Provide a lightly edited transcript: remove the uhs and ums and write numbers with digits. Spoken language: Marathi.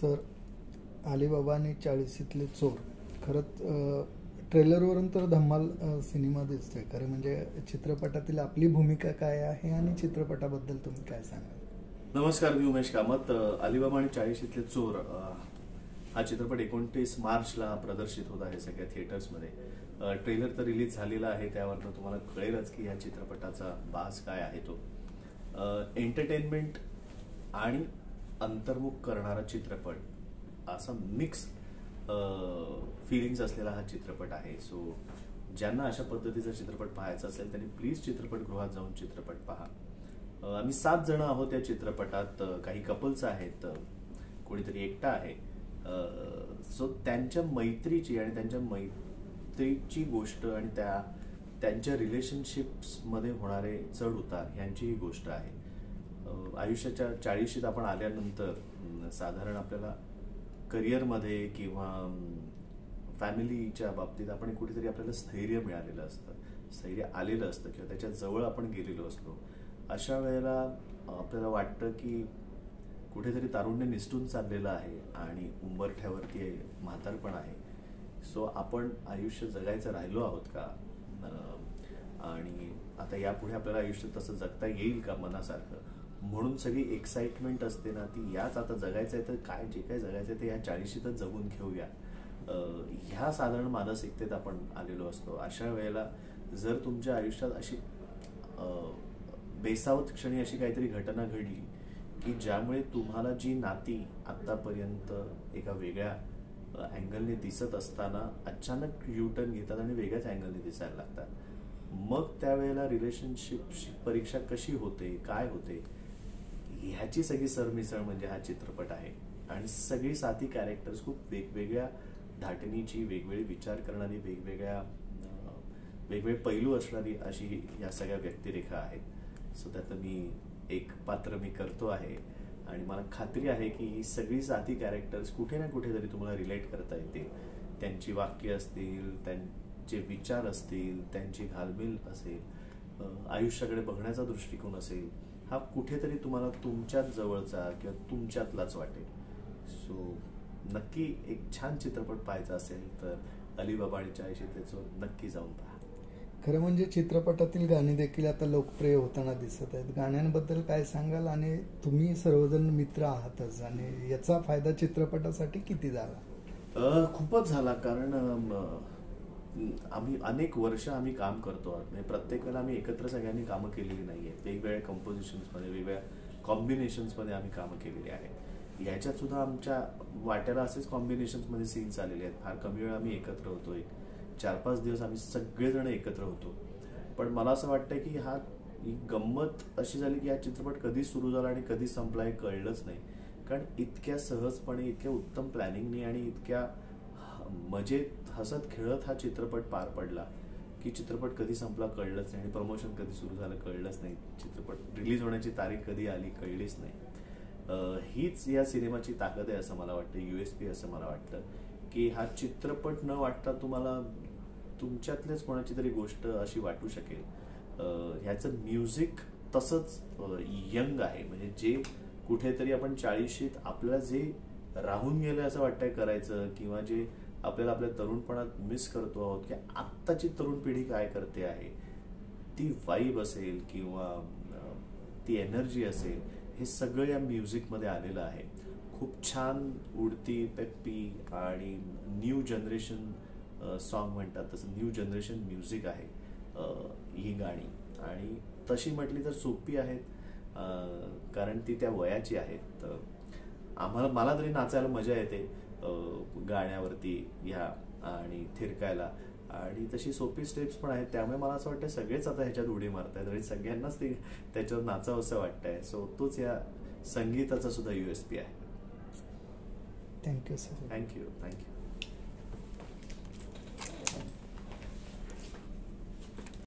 सर, अलीबाबा आणि 40शीतले चोर खरंच ट्रेलरवरून तर धम्माल सिनेमा दिसतोय. खरं म्हणजे चित्रपटातील आपली भूमिका काय आहे आणि चित्रपटाबद्दल तुम्ही काय सांगाल? नमस्कार, मी उमेश कामत. अलीबाबा आणि 40शीतले चोर हा चित्रपट 29 मार्चला प्रदर्शित होत आहे सगळ्या थिएटर्समध्ये. ट्रेलर तर रिलीज झालेला आहे, त्यावरनं तुम्हाला कळेलच की या चित्रपटाचा बाज काय आहे. तो एंटरटेनमेंट आणि अंतर्मुख करणारा चित्रपट असा मिक्स फिलिंग्स असलेला हा चित्रपट आहे. सो ज्यांना अशा पद्धतीचा चित्रपट पाहायचा असेल त्यांनी प्लीज चित्रपटगृहात जाऊन चित्रपट पहा. आम्ही 7 जण आहोत या चित्रपटात. काही कपल्स आहेत, कोणीतरी एकटा आहे. सो त्यांच्या मैत्रीची आणि त्यांच्या मैत्रीची गोष्ट आणि त्यांच्या रिलेशनशिप्समध्ये होणारे चढ उतार यांची ही गोष्ट आहे. आयुष्याच्या 40शीत आपण आल्यानंतर साधारण आपल्याला करिअरमध्ये किंवा फॅमिलीच्या बाबतीत आपण कुठेतरी आपल्याला स्थैर्य मिळालेलं असतं, स्थैर्य आलेलं असतं किंवा त्याच्या जवळ आपण गेलेलो असतो. अशा वेळेला आपल्याला वाटतं की कुठेतरी तारुण्य निसटून चाललेलं आहे आणि उंबरठ्यावरती म्हातारपण आहे. सो आपण आयुष्य जगायचं राहिलो आहोत का, आणि आता यापुढे आपल्याला आयुष्य तसं जगता येईल का मनासारखं, म्हणून सगळी एक्साइटमेंट असते ना, ती याच आता जगायचं आहे तर काय जे काय जगायचं ते या 40शीतच जगून घेऊया, ह्या साधारण मानसिकतेत आपण आलेलो असतो. अशा वेळेला जर तुमच्या आयुष्यात अशी बेसावत क्षणी अशी काहीतरी घटना घडली की ज्यामुळे तुम्हाला जी नाती आतापर्यंत एका वेगळ्या अँगलने दिसत असताना अचानक युटर्न घेतात आणि वेगळ्याच अँगलने दिसायला लागतात, मग त्यावेळेला रिलेशनशिपची परीक्षा कशी होते, काय होते, ह्याची सगळी सरमिसळ म्हणजे हा चित्रपट आहे. आणि सगळी साथी कॅरेक्टर्स खूप वेगवेगळ्या धाटणीची, वेगवेगळे विचार करणारी, वेगवेगळे पैलू असणारी अशी या सगळ्या व्यक्तिरेखा आहेत. सो त्यात मी एक पात्र मी करतो आहे आणि मला खात्री आहे की ही सगळी साथी कॅरेक्टर्स कुठे ना कुठे तरी तुम्हाला रिलेट करता येतील. त्यांची वाक्य असतील, त्यांचे विचार असतील, त्यांची घालमेल असेल, आयुष्याकडे बघण्याचा दृष्टिकोन असेल, हा कुठेतरी तुम्हाला तुमच्याच जवळचा किंवा तुमच्यातलाच वाटेल. सो नक्की एक छान चित्रपट पाहायचा असेल तर अलीबाबा आणि 40शीतले चोर नक्की जाऊन पहा. खरं म्हणजे चित्रपटातील गाणी देखील आता लोकप्रिय होताना दिसत आहेत. गाण्यांबद्दल काय सांगाल? आणि तुम्ही सर्वजण मित्र आहातच, आणि याचा फायदा चित्रपटासाठी किती झाला? खूपच झाला, कारण आम्ही अनेक वर्ष आम्ही काम करतो आहोत. म्हणजे प्रत्येक वेळेला आम्ही एकत्र सगळ्यांनी कामं केलेली नाही आहेत. वेगवेगळ्या कंपोजिशन्समध्ये, वेगवेगळ्या कॉम्बिनेशन्समध्ये आम्ही कामं केलेली आहेत. ह्याच्यात सुद्धा आमच्या वाट्याला असेच कॉम्बिनेशन्समध्ये सीन्स आलेले आहेत. फार कमी वेळ आम्ही एकत्र होतो, 4-5 दिवस आम्ही सगळेजण एकत्र होतो. पण मला असं वाटतं की ही गंमत अशी झाली की हा चित्रपट कधी सुरू झाला आणि कधी संपला हे कळलंच नाही. कारण इतक्या सहजपणे, इतक्या उत्तम प्लॅनिंगनी आणि इतक्या मजेत हसत खेळत हा चित्रपट पार पडला की चित्रपट कधी संपला कळलंच नाही आणि प्रमोशन कधी सुरू झालं कळलंच नाही. चित्रपट रिलीज होण्याची तारीख कधी आली कळलीच नाही. हीच या सिनेमाची ताकद आहे असं मला वाटतं, USP असं मला वाटतं की हा चित्रपट न वाटता तुम्हाला तुमच्यातलेच कोणाची तरी गोष्ट अशी वाटू शकेल. ह्याचं म्युझिक तसंच यंग आहे. म्हणजे जे कुठेतरी आपण 40शीत आपल्याला जे राहून गेलं असं वाटतंय करायचं, किंवा जे आपल्याला आपल्या तरुणपणात मिस करतो आहोत की आत्ताची तरुण पिढी काय करते आहे, ती वाईब असेल किंवा ती एनर्जी असेल, हे सगळं या म्युझिकमध्ये आलेलं आहे. खूप छान उडती, पेप्पी आणि न्यू जनरेशन सॉन्ग म्हणतात तसं न्यू जनरेशन म्युझिक आहे ही गाणी. आणि तशी म्हटली तर सोपी आहेत, कारण ती त्या वयाची आहेत. मला तरी नाचायला मजा येते गाण्यावरती ह्या आणि थिरकायला, आणि तशी सोपी स्टेप्स पण आहेत. त्यामुळे मला असं वाटतं सगळेच आता ह्याच्यात उडी मारतायत आणि सगळ्यांनाच ते त्याच्यावर नाचावं असं वाटतंय. सो तोच या संगीताचा सुद्धा USP आहे. Thank you sir. थँक्यू.